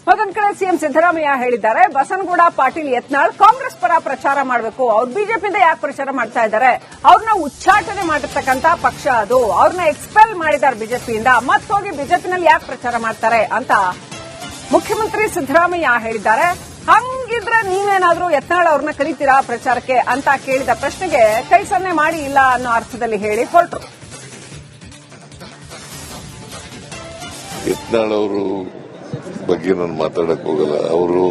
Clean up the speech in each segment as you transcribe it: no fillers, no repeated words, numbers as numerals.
ಮತ್ತೊಂದು ಕಡೆ ಸಿಎಂ ಸಿದ್ದರಾಮಯ್ಯ ಹೇಳಿದ್ದಾರೆ, ಬಸನಗೌಡ ಪಾಟೀಲ್ ಯತ್ನಾಳ್ ಕಾಂಗ್ರೆಸ್ ಪರ ಪ್ರಚಾರ ಮಾಡಬೇಕು, ಅವ್ರು ಬಿಜೆಪಿಯಿಂದ ಯಾಕೆ ಪ್ರಚಾರ ಮಾಡ್ತಾ ಇದ್ದಾರೆ, ಅವ್ರನ್ನ ಉಚ್ಚಾಟನೆ ಮಾಡಿರ್ತಕ್ಕಂತ ಪಕ್ಷ ಅದು, ಅವ್ರನ್ನ ಎಕ್ಸ್ಪೆಲ್ ಮಾಡಿದ್ದಾರೆ ಬಿಜೆಪಿಯಿಂದ, ಮತ್ ಹೋಗಿ ಬಿಜೆಪಿನಲ್ಲಿ ಯಾಕೆ ಪ್ರಚಾರ ಮಾಡ್ತಾರೆ ಅಂತ ಮುಖ್ಯಮಂತ್ರಿ ಸಿದ್ದರಾಮಯ್ಯ ಹೇಳಿದ್ದಾರೆ. ಹಂಗಿದ್ರೆ ನೀವೇನಾದ್ರೂ ಯತ್ನಾಳ್ ಅವ್ರನ್ನ ಕರೀತೀರಾ ಪ್ರಚಾರಕ್ಕೆ ಅಂತ ಕೇಳಿದ ಪ್ರಶ್ನೆಗೆ ಕೈ ಸನ್ನೆ ಮಾಡಿ ಇಲ್ಲ ಅನ್ನೋ ಅರ್ಥದಲ್ಲಿ ಹೇಳಿ ಹೊರಟರು. ಯತ್ನಾಳ್ ಅವರು ಬಗ್ಗೆ ನಾನು ಮಾತಾಡಕ್ ಹೋಗಲ್ಲ. ಅವರು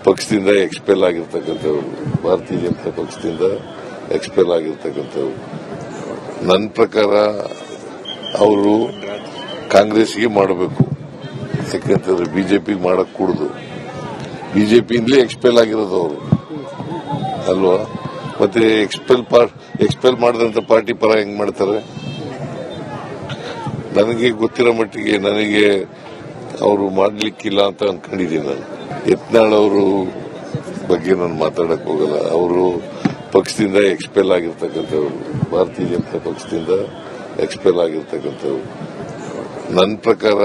ಪಕ್ಷದಿಂದ ಎಕ್ಸ್ಪೆಲ್ ಆಗಿರ್ತಕ್ಕಂಥವ್ರು, ಭಾರತೀಯ ಜನತಾ ಪಕ್ಷದಿಂದ ಎಕ್ಸ್ಪೆಲ್ ಆಗಿರ್ತಕ್ಕಂಥವ್ರು. ನನ್ನ ಪ್ರಕಾರ ಅವರು ಕಾಂಗ್ರೆಸ್ಗೆ ಮಾಡಬೇಕು, ಯಾಕಂತಂದ್ರೆ ಬಿಜೆಪಿ ಮಾಡಕ್ ಕೂಡುದು. ಬಿಜೆಪಿಯಿಂದಲೇ ಎಕ್ಸ್ಪೆಲ್ ಆಗಿರೋದು ಅವರು ಅಲ್ವಾ. ಮತ್ತೆ ಎಕ್ಸ್ಪೆಲ್ ಮಾಡಿದಂತ ಪಾರ್ಟಿ ಪರ ಹೆಂಗ್ ಮಾಡ್ತಾರೆ? ನನಗೆ ಗೊತ್ತಿರೋ ಮಟ್ಟಿಗೆ ನನಗೆ ಅವರು ಮಾಡ್ಲಿಕ್ಕಿಲ್ಲ ಅಂತ ಅನ್ಕೊಂಡಿದ್ದೀನಿ ನಾನು. ಯತ್ನಾಳ್ ಅವರು ಬಗ್ಗೆ ನಾನು ಮಾತಾಡಕ್ ಹೋಗಲ್ಲ. ಅವರು ಪಕ್ಷದಿಂದ ಎಕ್ಸ್ಪೆಲ್ ಆಗಿರ್ತಕ್ಕಂಥವ್ರು, ಭಾರತೀಯ ಜನತಾ ಪಕ್ಷದಿಂದ ಎಕ್ಸ್ಪೆಲ್ ಆಗಿರ್ತಕ್ಕಂಥವ್ರು. ನನ್ನ ಪ್ರಕಾರ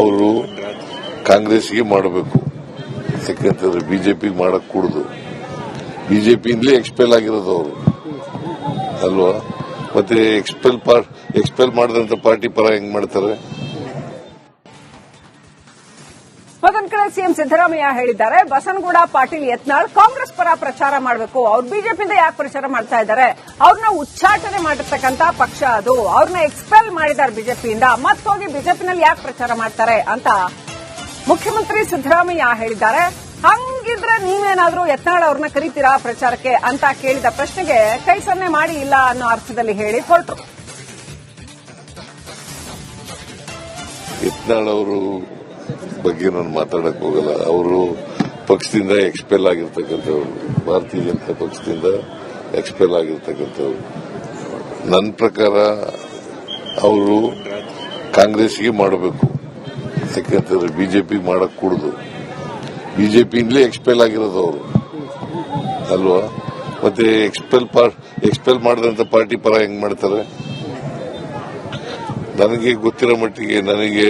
ಅವರು ಕಾಂಗ್ರೆಸ್ಗೆ ಮಾಡಬೇಕು, ಯಾಕಂತಂದ್ರೆ ಬಿಜೆಪಿ ಮಾಡಕ್ ಕೂಡುದು. ಬಿಜೆಪಿಯಿಂದಲೇ ಎಕ್ಸ್ಪೆಲ್ ಆಗಿರೋದು ಅವರು ಅಲ್ವಾ. ಮತ್ತೆ ಎಕ್ಸ್ಪೆಲ್ ಮಾಡಿದಂತ ಪಾರ್ಟಿ ಪರ ಹೆಂಗ್ ಮಾಡ್ತಾರೆ? ಮತ್ತೊಂದು ಕಡೆ ಸಿಎಂ ಸಿದ್ದರಾಮಯ್ಯ ಹೇಳಿದ್ದಾರೆ, ಬಸನಗೌಡ ಪಾಟೀಲ್ ಯತ್ನಾಳ್ ಕಾಂಗ್ರೆಸ್ ಪರ ಪ್ರಚಾರ ಮಾಡಬೇಕು, ಅವ್ರು ಬಿಜೆಪಿಯಿಂದ ಯಾಕೆ ಪ್ರಚಾರ ಮಾಡ್ತಾ ಇದ್ದಾರೆ, ಅವ್ರನ್ನ ಉಚ್ಚಾಟನೆ ಮಾಡಿರ್ತಕ್ಕಂತ ಪಕ್ಷ ಅದು, ಅವ್ರನ್ನ ಎಕ್ಸ್ಪೆಲ್ ಮಾಡಿದ್ದಾರೆ ಬಿಜೆಪಿಯಿಂದ, ಮತ್ ಹೋಗಿ ಬಿಜೆಪಿನಲ್ಲಿ ಯಾಕೆ ಪ್ರಚಾರ ಮಾಡ್ತಾರೆ ಅಂತ ಮುಖ್ಯಮಂತ್ರಿ ಸಿದ್ದರಾಮಯ್ಯ ಹೇಳಿದ್ದಾರೆ. ಹಂಗಿದ್ರೆ ನೀವೇನಾದ್ರೂ ಯತ್ನಾಳ್ ಅವ್ರನ್ನ ಕರೀತೀರಾ ಪ್ರಚಾರಕ್ಕೆ ಅಂತ ಕೇಳಿದ ಪ್ರಶ್ನೆಗೆ ಕೈ ಸನ್ನೆ ಮಾಡಿ ಇಲ್ಲ ಅನ್ನೋ ಅರ್ಥದಲ್ಲಿ ಹೇಳಿ ಹೊರಟರು. ಯತ್ನಾಳ್ ಅವರು ಬಗ್ಗೆ ನಾನು ಮಾತಾಡಕ್ ಹೋಗಲ್ಲ. ಅವರು ಪಕ್ಷದಿಂದ ಎಕ್ಸ್ಪೆಲ್ ಆಗಿರ್ತಕ್ಕಂಥವ್ರು, ಭಾರತೀಯ ಜನತಾ ಪಕ್ಷದಿಂದ ಎಕ್ಸ್ಪೆಲ್ ಆಗಿರ್ತಕ್ಕಂಥವ್ರು. ನನ್ನ ಪ್ರಕಾರ ಅವರು ಕಾಂಗ್ರೆಸ್ಗೆ ಮಾಡಬೇಕು, ಯಾಕಂತಂದ್ರೆ ಬಿಜೆಪಿ ಮಾಡಕ್ ಕೂಡುದು. ಬಿಜೆಪಿಯಿಂದಲೇ ಎಕ್ಸ್ಪೆಲ್ ಆಗಿರೋದು ಅವರು ಅಲ್ವಾ. ಮತ್ತೆ ಎಕ್ಸ್ಪೆಲ್ ಮಾಡಿದಂತ ಪಾರ್ಟಿ ಪರ ಹೆಂಗ್ ಮಾಡ್ತಾರೆ? ನನಗೆ ಗೊತ್ತಿರೋ ಮಟ್ಟಿಗೆ ನನಗೆ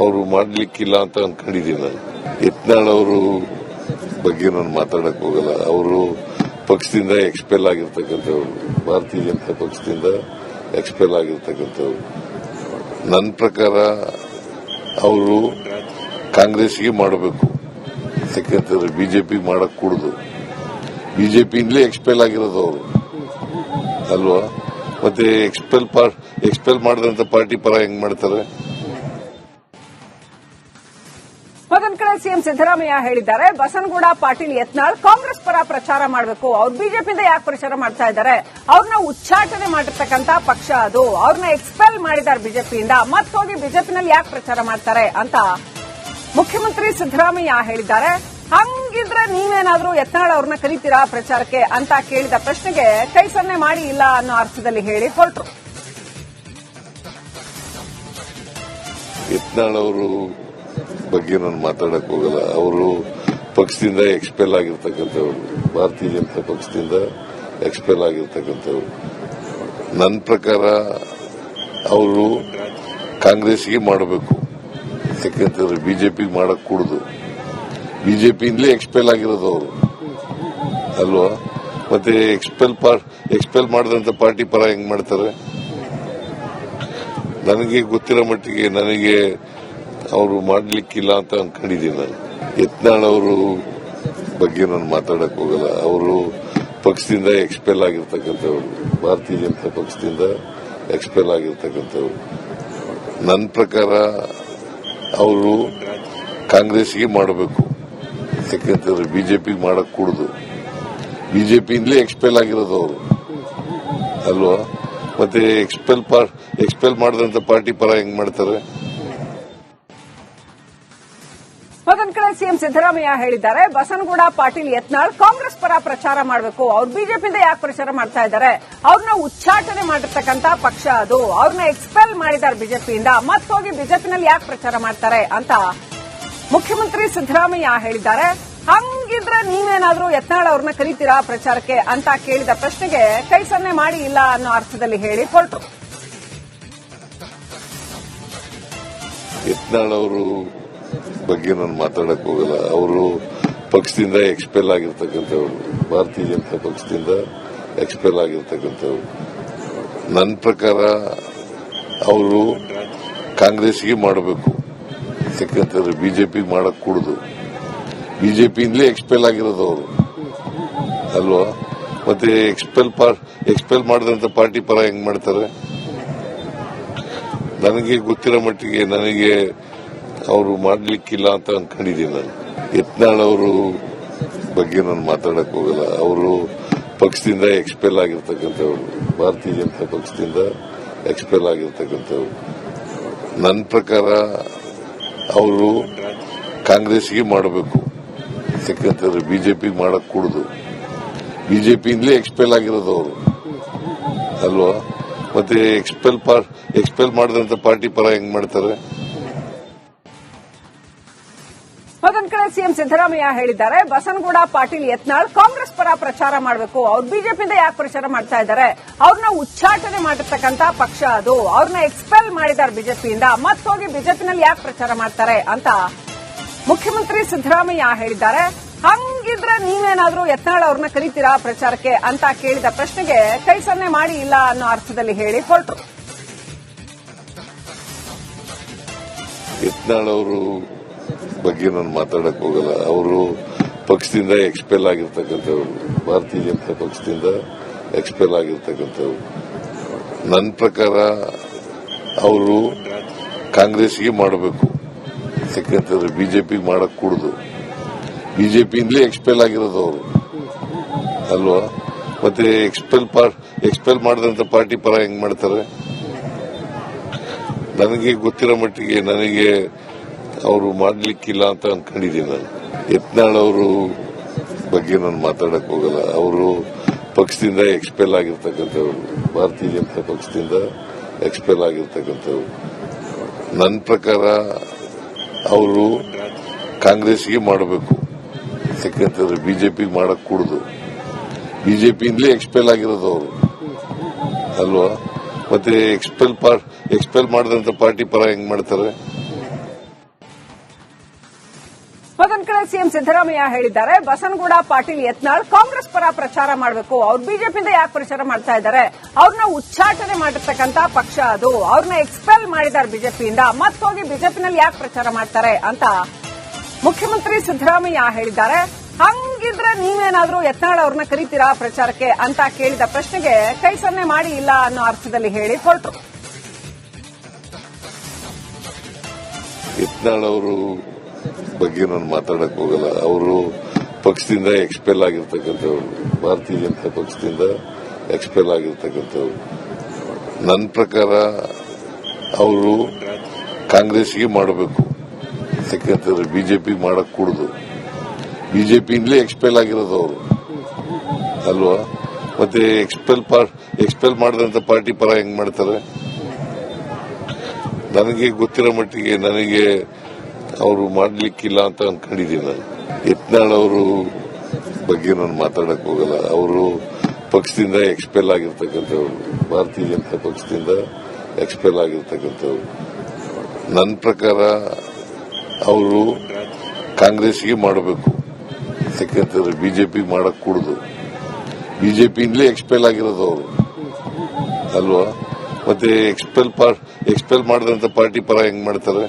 ಅವರು ಮಾಡ್ಲಿಕ್ಕಿಲ್ಲ ಅಂತ ಅನ್ಕೊಂಡಿದ್ದೀನಿ ನಾನು. ಯತ್ನಾಳ್ ಅವರು ಬಗ್ಗೆ ನಾನು ಮಾತಾಡಕ್ ಹೋಗಲ್ಲ. ಅವರು ಪಕ್ಷದಿಂದ ಎಕ್ಸ್ಪೆಲ್ ಆಗಿರ್ತಕ್ಕಂಥವ್ರು, ಭಾರತೀಯ ಜನತಾ ಪಕ್ಷದಿಂದ ಎಕ್ಸ್ಪೆಲ್ ಆಗಿರ್ತಕ್ಕಂಥವ್ರು. ನನ್ನ ಪ್ರಕಾರ ಅವರು ಕಾಂಗ್ರೆಸ್ಗೆ ಮಾಡಬೇಕು, ಯಾಕಂತಂದ್ರೆ ಬಿಜೆಪಿ ಮಾಡಕ್ ಕೂಡುದು. ಬಿಜೆಪಿಯಿಂದಲೇ ಎಕ್ಸ್ಪೆಲ್ ಆಗಿರೋದು ಅವರು ಅಲ್ವಾ. ಮತ್ತೆ ಎಕ್ಸ್ಪೆಲ್ ಮಾಡಿದಂತ ಪಾರ್ಟಿ ಪರ ಹೆಂಗ್ ಮಾಡ್ತಾರೆ? ಮತ್ತೊಂದು ಕಡೆ ಸಿಎಂ ಸಿದ್ದರಾಮಯ್ಯ ಹೇಳಿದ್ದಾರೆ, ಬಸನಗೌಡ ಪಾಟೀಲ್ ಯತ್ನಾಳ್ ಕಾಂಗ್ರೆಸ್ ಪರ ಪ್ರಚಾರ ಮಾಡಬೇಕು, ಅವ್ರು ಬಿಜೆಪಿಯಿಂದ ಯಾಕೆ ಪ್ರಚಾರ ಮಾಡ್ತಾ ಇದ್ದಾರೆ, ಅವ್ರನ್ನ ಉಚ್ಚಾಟನೆ ಮಾಡಿರ್ತಕ್ಕಂತ ಪಕ್ಷ ಅದು, ಅವ್ರನ್ನ ಎಕ್ಸ್ಪೆಲ್ ಮಾಡಿದ್ದಾರೆ ಬಿಜೆಪಿಯಿಂದ, ಮತ್ ಹೋಗಿ ಬಿಜೆಪಿನಲ್ಲಿ ಯಾಕೆ ಪ್ರಚಾರ ಮಾಡ್ತಾರೆ ಅಂತ ಮುಖ್ಯಮಂತ್ರಿ ಸಿದ್ದರಾಮಯ್ಯ ಹೇಳಿದ್ದಾರೆ. ಹಂಗಿದ್ರೆ ನೀವೇನಾದ್ರೂ ಯತ್ನಾಳ್ ಅವ್ರನ್ನ ಕರೀತೀರಾ ಪ್ರಚಾರಕ್ಕೆ ಅಂತ ಕೇಳಿದ ಪ್ರಶ್ನೆಗೆ ಕೈ ಸನ್ನೆ ಮಾಡಿ ಇಲ್ಲ ಅನ್ನೋ ಅರ್ಥದಲ್ಲಿ ಹೇಳಿ ಹೊರಟರು. ಯತ್ನಾಳ್ ಅವರು ಬಗ್ಗೆ ನಾನು ಮಾತಾಡಕ್ ಹೋಗಲ್ಲ. ಅವರು ಪಕ್ಷದಿಂದ ಎಕ್ಸ್ಪೆಲ್ ಆಗಿರ್ತಕ್ಕಂಥವ್ರು, ಭಾರತೀಯ ಜನತಾ ಪಕ್ಷದಿಂದ ಎಕ್ಸ್ಪೆಲ್ ಆಗಿರ್ತಕ್ಕಂಥವ್ರು. ನನ್ನ ಪ್ರಕಾರ ಅವರು ಕಾಂಗ್ರೆಸ್ಗೆ ಮಾಡಬೇಕು, ಯಾಕಂತಂದ್ರೆ ಬಿಜೆಪಿ ಮಾಡಕ್ ಕೂಡುದು. ಬಿಜೆಪಿಯಿಂದಲೇ ಎಕ್ಸ್ಪೆಲ್ ಆಗಿರೋದು ಅವರು ಅಲ್ವಾ. ಮತ್ತೆ ಎಕ್ಸ್ಪೆಲ್ ಮಾಡಿದಂತ ಪಾರ್ಟಿ ಪರ ಹೆಂಗ್ ಮಾಡ್ತಾರೆ? ನನಗೆ ಗೊತ್ತಿರೋ ಮಟ್ಟಿಗೆ ನನಗೆ ಅವರು ಮಾಡ್ಲಿಕ್ಕಿಲ್ಲ ಅಂತ ಅನ್ಕೊಂಡಿದ್ದೀನಿ ನಾನು. ಯತ್ನಾಳ್ ಅವರು ಬಗ್ಗೆ ನಾನು ಮಾತಾಡಕ್ ಹೋಗಲ್ಲ. ಅವರು ಪಕ್ಷದಿಂದ ಎಕ್ಸ್ಪೆಲ್ ಆಗಿರ್ತಕ್ಕಂಥವ್ರು, ಭಾರತೀಯ ಜನತಾ ಪಕ್ಷದಿಂದ ಎಕ್ಸ್ಪೆಲ್ ಆಗಿರ್ತಕ್ಕಂಥವ್ರು. ನನ್ನ ಪ್ರಕಾರ ಅವರು ಕಾಂಗ್ರೆಸ್ಗೆ ಮಾಡಬೇಕು, ಯಾಕಂತಂದ್ರೆ ಬಿಜೆಪಿ ಮಾಡಕ್ ಕೂಡುದು. ಬಿಜೆಪಿಯಿಂದಲೇ ಎಕ್ಸ್ಪೆಲ್ ಆಗಿರೋದು ಅವರು ಅಲ್ವಾ. ಮತ್ತೆ ಎಕ್ಸ್ಪೆಲ್ ಮಾಡಿದಂತ ಪಾರ್ಟಿ ಪರ ಹೆಂಗ್ ಮಾಡ್ತಾರೆ? ಮತ್ತೊಂದು ಕಡೆ ಸಿಎಂ ಸಿದ್ದರಾಮಯ್ಯ ಹೇಳಿದ್ದಾರೆ, ಬಸನಗೌಡ ಪಾಟೀಲ್ ಯತ್ನಾಳ್ ಕಾಂಗ್ರೆಸ್ ಪರ ಪ್ರಚಾರ ಮಾಡಬೇಕು, ಅವ್ರು ಬಿಜೆಪಿಯಿಂದ ಯಾಕೆ ಪ್ರಚಾರ ಮಾಡ್ತಾ ಇದ್ದಾರೆ, ಅವ್ರನ್ನ ಉಚ್ಚಾಟನೆ ಮಾಡಿರ್ತಕ್ಕಂತ ಪಕ್ಷ ಅದು, ಅವ್ರನ್ನ ಎಕ್ಸ್ಪೆಲ್ ಮಾಡಿದ್ದಾರೆ ಬಿಜೆಪಿಯಿಂದ, ಮತ್ ಹೋಗಿ ಬಿಜೆಪಿನಲ್ಲಿ ಯಾಕೆ ಪ್ರಚಾರ ಮಾಡ್ತಾರೆ ಅಂತ ಮುಖ್ಯಮಂತ್ರಿ ಸಿದ್ದರಾಮಯ್ಯ ಹೇಳಿದ್ದಾರೆ. ಹಂಗಿದ್ರೆ ನೀವೇನಾದ್ರೂ ಯತ್ನಾಳ್ ಅವ್ರನ್ನ ಕರೀತೀರಾ ಪ್ರಚಾರಕ್ಕೆ ಅಂತ ಕೇಳಿದ ಪ್ರಶ್ನೆಗೆ ಕೈ ಸನ್ನೆ ಮಾಡಿ ಇಲ್ಲ ಅನ್ನೋ ಅರ್ಥದಲ್ಲಿ ಹೇಳಿ ಹೊರಟರು. ಯತ್ನಾಳ್ ಅವರು ಬಗ್ಗೆ ನಾನು ಮಾತಾಡಕ್ ಹೋಗಲ್ಲ. ಅವರು ಪಕ್ಷದಿಂದ ಎಕ್ಸ್ಪೆಲ್ ಆಗಿರ್ತಕ್ಕಂಥವ್ರು, ಭಾರತೀಯ ಜನತಾ ಪಕ್ಷದಿಂದ ಎಕ್ಸ್ಪೆಲ್ ಆಗಿರ್ತಕ್ಕಂಥವ್ರು. ನನ್ನ ಪ್ರಕಾರ ಅವರು ಕಾಂಗ್ರೆಸ್ಗೆ ಮಾಡಬೇಕು, ಯಾಕಂತಂದ್ರೆ ಬಿಜೆಪಿ ಮಾಡಕ್ ಕೂಡುದು. ಬಿಜೆಪಿಯಿಂದಲೇ ಎಕ್ಸ್ಪೆಲ್ ಆಗಿರೋದು ಅವರು ಅಲ್ವಾ. ಮತ್ತೆ ಎಕ್ಸ್ಪೆಲ್ ಮಾಡಿದಂತ ಪಾರ್ಟಿ ಪರ ಹೆಂಗ್ ಮಾಡ್ತಾರೆ? ನನಗೆ ಗೊತ್ತಿರೋ ಮಟ್ಟಿಗೆ ನನಗೆ ಅವರು ಮಾಡ್ಲಿಕ್ಕಿಲ್ಲ ಅಂತ ಅನ್ಕೊಂಡಿದ್ದೀನಿ ನಾನು. ಯತ್ನಾಳ್ ಅವರು ಬಗ್ಗೆ ನಾನು ಮಾತಾಡಕ್ ಹೋಗಲ್ಲ. ಅವರು ಪಕ್ಷದಿಂದ ಎಕ್ಸ್ಪೆಲ್ ಆಗಿರ್ತಕ್ಕಂಥವ್ರು, ಭಾರತೀಯ ಜನತಾ ಪಕ್ಷದಿಂದ ಎಕ್ಸ್ಪೆಲ್ ಆಗಿರ್ತಕ್ಕಂಥವ್ರು. ನನ್ನ ಪ್ರಕಾರ ಅವರು ಕಾಂಗ್ರೆಸ್ಗೆ ಮಾಡಬೇಕು, ಯಾಕಂತಂದ್ರೆ ಬಿಜೆಪಿ ಮಾಡಕ್ ಕೂಡುದು. ಬಿಜೆಪಿಯಿಂದಲೇ ಎಕ್ಸ್ಪೆಲ್ ಆಗಿರೋದು ಅವರು ಅಲ್ವಾ. ಮತ್ತೆ ಎಕ್ಸ್ಪೆಲ್ ಮಾಡಿದಂತ ಪಾರ್ಟಿ ಪರ ಹೆಂಗ್ ಮಾಡ್ತಾರೆ? ಮತ್ತೊಂದ್ ಕಡೆ ಸಿಎಂ ಸಿದ್ದರಾಮಯ್ಯ ಹೇಳಿದ್ದಾರೆ, ಬಸನಗೌಡ ಪಾಟೀಲ್ ಯತ್ನಾಳ್ ಕಾಂಗ್ರೆಸ್ ಪರ ಪ್ರಚಾರ ಮಾಡಬೇಕು, ಅವ್ರು ಬಿಜೆಪಿಯಿಂದ ಯಾಕೆ ಪ್ರಚಾರ ಮಾಡ್ತಾ ಇದ್ದಾರೆ? ಅವ್ರನ್ನ ಉಚ್ಚಾಟನೆ ಮಾಡಿರ್ತಕ್ಕಂತ ಪಕ್ಷ ಅದು, ಅವ್ರನ್ನ ಎಕ್ಸ್ಪೆಲ್ ಮಾಡಿದ್ದಾರೆ ಬಿಜೆಪಿಯಿಂದ, ಮತ್ತೋಗಿ ಬಿಜೆಪಿನಲ್ಲಿ ಯಾಕೆ ಪ್ರಚಾರ ಮಾಡ್ತಾರೆ ಅಂತ ಮುಖ್ಯಮಂತ್ರಿ ಸಿದ್ದರಾಮಯ್ಯ ಹೇಳಿದ್ದಾರೆ. ಹಂಗಿದ್ರೆ ನೀವೇನಾದ್ರೂ ಯತ್ನಾಳ್ ಅವ್ರನ್ನ ಕರೀತೀರಾ ಪ್ರಚಾರಕ್ಕೆ ಅಂತ ಕೇಳಿದ ಪ್ರಶ್ನೆಗೆ ಕೈ ಸನ್ನೆ ಮಾಡಿ ಇಲ್ಲ ಅನ್ನೋ ಅರ್ಥದಲ್ಲಿ ಹೇಳಿ ಹೊರಟರು. ಯತ್ನಾಳ್ ಅವರು ಬಗ್ಗೆ ನಾನು ಮಾತಾಡಕ್ ಹೋಗಲ್ಲ. ಅವರು ಪಕ್ಷದಿಂದ ಎಕ್ಸ್ಪೆಲ್ ಆಗಿರ್ತಕ್ಕಂಥವ್ರು, ಭಾರತೀಯ ಜನತಾ ಪಕ್ಷದಿಂದ ಎಕ್ಸ್ಪೆಲ್ ಆಗಿರ್ತಕ್ಕಂಥವ್ರು. ನನ್ನ ಪ್ರಕಾರ ಅವರು ಕಾಂಗ್ರೆಸ್ಗೆ ಮಾಡಬೇಕು, ಯಾಕಂತಂದ್ರೆ ಬಿಜೆಪಿ ಮಾಡಕ್ ಕೂಡುದು. ಬಿಜೆಪಿಯಿಂದಲೇ ಎಕ್ಸ್ಪೆಲ್ ಆಗಿರೋದು ಅವರು ಅಲ್ವಾ. ಮತ್ತೆ ಎಕ್ಸ್ಪೆಲ್ ಮಾಡಿದಂತ ಪಾರ್ಟಿ ಪರ ಹೆಂಗ್ ಮಾಡ್ತಾರೆ? ನನಗೆ ಗೊತ್ತಿರೋ ಮಟ್ಟಿಗೆ ನನಗೆ ಅವರು ಮಾಡ್ಲಿಕ್ಕಿಲ್ಲ ಅಂತ ಅನ್ಕೊಂಡಿದ್ದೀನಿ ನಾನು. ಯತ್ನಾಳ್ ಅವರು ಬಗ್ಗೆ ನಾನು ಮಾತಾಡಕ್ ಹೋಗಲ್ಲ. ಅವರು ಪಕ್ಷದಿಂದ ಎಕ್ಸ್ಪೆಲ್ ಆಗಿರ್ತಕ್ಕಂಥವ್ರು, ಭಾರತೀಯ ಜನತಾ ಪಕ್ಷದಿಂದ ಎಕ್ಸ್ಪೆಲ್ ಆಗಿರ್ತಕ್ಕಂಥವ್ರು. ನನ್ನ ಪ್ರಕಾರ ಅವರು ಕಾಂಗ್ರೆಸ್ಗೆ ಮಾಡಬೇಕು, ಯಾಕಂತಂದ್ರೆ ಬಿಜೆಪಿ ಮಾಡಕ್ ಕೂಡುದು. ಬಿಜೆಪಿಯಿಂದಲೇ ಎಕ್ಸ್ಪೆಲ್ ಆಗಿರೋದು ಅವರು ಅಲ್ವಾ. ಮತ್ತೆ ಎಕ್ಸ್ಪೆಲ್ ಮಾಡಿದಂತ ಪಾರ್ಟಿ ಪರ ಹೆಂಗ್ ಮಾಡ್ತಾರೆ? ಮತ್ತೊಂದ್ ಕಡೆ ಸಿಎಂ ಸಿದ್ದರಾಮಯ್ಯ ಹೇಳಿದ್ದಾರೆ, ಬಸನಗೌಡ ಪಾಟೀಲ್ ಯತ್ನಾಳ್ ಕಾಂಗ್ರೆಸ್ ಪರ ಪ್ರಚಾರ ಮಾಡಬೇಕು, ಅವ್ರು ಬಿಜೆಪಿಯಿಂದ ಯಾಕೆ ಪ್ರಚಾರ ಮಾಡ್ತಾ ಇದ್ದಾರೆ? ಅವ್ರನ್ನ ಉಚ್ಚಾಟನೆ ಮಾಡಿರ್ತಕ್ಕಂತ ಪಕ್ಷ ಅದು, ಅವ್ರನ್ನ ಎಕ್ಸ್ಪೆಲ್ ಮಾಡಿದ್ದಾರೆ ಬಿಜೆಪಿಯಿಂದ, ಮತ್ತೋಗಿ ಬಿಜೆಪಿನಲ್ಲಿ ಯಾಕೆ ಪ್ರಚಾರ ಮಾಡ್ತಾರೆ ಅಂತ ಮುಖ್ಯಮಂತ್ರಿ ಸಿದ್ದರಾಮಯ್ಯ ಹೇಳಿದ್ದಾರೆ. ಹಂಗಿದ್ರೆ ನೀವೇನಾದ್ರೂ ಯತ್ನಾಳ್ ಅವ್ರನ್ನ ಕರೀತೀರಾ ಪ್ರಚಾರಕ್ಕೆ ಅಂತ ಕೇಳಿದ ಪ್ರಶ್ನೆಗೆ ಕೈ ಸನ್ನೆ ಮಾಡಿ ಇಲ್ಲ ಅನ್ನೋ ಅರ್ಥದಲ್ಲಿ ಹೇಳಿ ಹೊರಟರು. ಯತ್ನಾಳ್ ಅವರು ಬಗ್ಗೆ ನಾನು ಮಾತಾಡಕ್ ಹೋಗಲ್ಲ. ಅವರು ಪಕ್ಷದಿಂದ ಎಕ್ಸ್ಪೆಲ್ ಆಗಿರ್ತಕ್ಕಂಥವ್ರು, ಭಾರತೀಯ ಜನತಾ ಪಕ್ಷದಿಂದ ಎಕ್ಸ್ಪೆಲ್ ಆಗಿರ್ತಕ್ಕಂಥವ್ರು. ನನ್ನ ಪ್ರಕಾರ ಅವರು ಕಾಂಗ್ರೆಸ್ಗೆ ಮಾಡಬೇಕು, ಯಾಕಂತಂದ್ರೆ ಬಿಜೆಪಿ ಮಾಡಕ್ ಕೂಡುದು. ಬಿಜೆಪಿಯಿಂದಲೇ ಎಕ್ಸ್ಪೆಲ್ ಆಗಿರೋದು ಅವರು ಅಲ್ವಾ. ಮತ್ತೆ ಎಕ್ಸ್ಪೆಲ್ ಮಾಡಿದಂತ ಪಾರ್ಟಿ ಪರ ಹೆಂಗ್ ಮಾಡ್ತಾರೆ? ನನಗೆ ಗೊತ್ತಿರೋ ಮಟ್ಟಿಗೆ ನನಗೆ ಅವರು ಮಾಡ್ಲಿಕ್ಕಿಲ್ಲ ಅಂತ ಅನ್ಕೊಂಡಿದ್ದೀನಿ ನಾನು. ಯತ್ನಾಳ್ ಅವರು ಬಗ್ಗೆ ನಾನು ಮಾತಾಡಕ್ ಹೋಗಲ್ಲ. ಅವರು ಪಕ್ಷದಿಂದ ಎಕ್ಸ್ಪೆಲ್ ಆಗಿರ್ತಕ್ಕಂಥವ್ರು, ಭಾರತೀಯ ಜನತಾ ಪಕ್ಷದಿಂದ ಎಕ್ಸ್ಪೆಲ್ ಆಗಿರ್ತಕ್ಕಂಥವ್ರು. ನನ್ನ ಪ್ರಕಾರ ಅವರು ಕಾಂಗ್ರೆಸ್ಗೆ ಮಾಡಬೇಕು, ಯಾಕಂತಂದ್ರೆ ಬಿಜೆಪಿ ಮಾಡಕ್ ಕೂಡುದು. ಬಿಜೆಪಿಯಿಂದಲೇ ಎಕ್ಸ್ಪೆಲ್ ಆಗಿರೋದು ಅವರು ಅಲ್ವಾ. ಮತ್ತೆ ಎಕ್ಸ್ಪೆಲ್ ಮಾಡಿದಂತ ಪಾರ್ಟಿ ಪರ ಹೆಂಗ್ ಮಾಡ್ತಾರೆ?